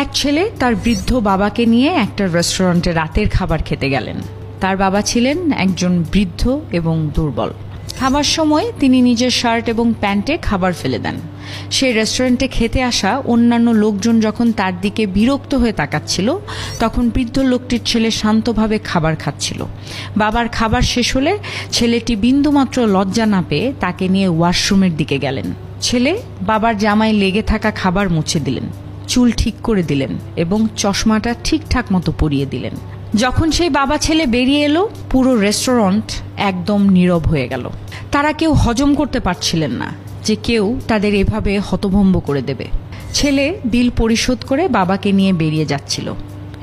এক ছেলে তার বৃদ্ধ বাবাকে নিয়ে একটা রেস্টুরেন্টে রাতের খাবার খেতে গেলেন। তার বাবা ছিলেন একজন বৃদ্ধ এবং দুর্বল। খাবার সময় তিনি নিজের শার্ট এবং প্যান্টে খাবার ফেলে দেন। সেই রেস্টুরেন্টে খেতে আসা অন্যান্য লোকজন যখন তার দিকে বিরক্ত হয়ে তাকাচ্ছিল, তখন বৃদ্ধ লোকটির ছেলে শান্তভাবে খাবার খাচ্ছিল। বাবার খাবার শেষ হলে ছেলেটি বিন্দুমাত্র লজ্জা না পেয়ে তাকে নিয়ে ওয়াশরুমের দিকে গেলেন। ছেলে বাবার জামায় লেগে থাকা খাবার মুছে দিলেন, চুল ঠিক করে দিলেন এবং চশমাটা ঠিকঠাক মতো পরিয়ে দিলেন। যখন সেই বাবা ছেলে বেরিয়ে এলো, পুরো রেস্টুরেন্ট একদম নীরব হয়ে গেল। তারা কেউ হজম করতে পারছিলেন না যে কেউ তাদের এভাবে হতভম্ব করে দেবে। ছেলে বিল পরিশোধ করে বাবাকে নিয়ে বেরিয়ে যাচ্ছিল।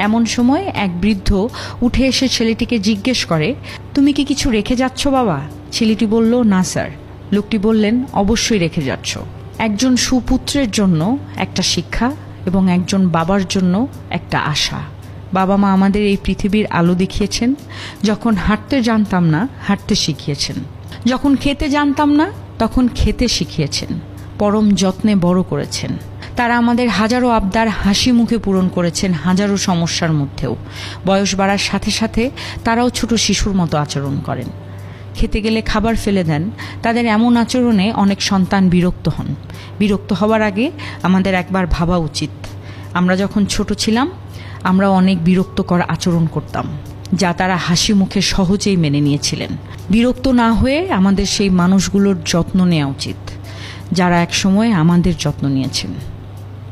এমন সময় এক বৃদ্ধ উঠে এসে ছেলেটিকে জিজ্ঞেস করে, তুমি কি কিছু রেখে যাচ্ছ বাবা? ছেলেটি বলল, না স্যার। লোকটি বললেন, অবশ্যই রেখে যাচ্ছ। একজন সুপুত্রের জন্য একটা শিক্ষা এবং একজন বাবার জন্য একটা আশা। বাবা মা আমাদের এই পৃথিবীর আলো দেখিয়েছেন। যখন হাঁটতে জানতাম না, হাঁটতে শিখিয়েছেন। যখন খেতে জানতাম না, তখন খেতে শিখিয়েছেন। পরম যত্নে বড় করেছেন। তারা আমাদের হাজারো আবদার হাসি মুখে পূরণ করেছেন, হাজারো সমস্যার মধ্যেও। বয়স বাড়ার সাথে সাথে তারাও ছোট শিশুর মতো আচরণ করেন। খেতে গেলে খাবার ফেলে দেন। তাদের এমন আচরণে অনেক সন্তান বিরক্ত হন। বিরক্ত হওয়ার আগে আমাদের একবার ভাবা উচিত, আমরা যখন ছোট ছিলাম আমরা অনেক বিরক্তকর আচরণ করতাম, যা তারা হাসি মুখে সহজেই মেনে নিয়েছিলেন। বিরক্ত না হয়ে আমাদের সেই মানুষগুলোর যত্ন নেওয়া উচিত, যারা একসময় আমাদের যত্ন নিয়েছেন।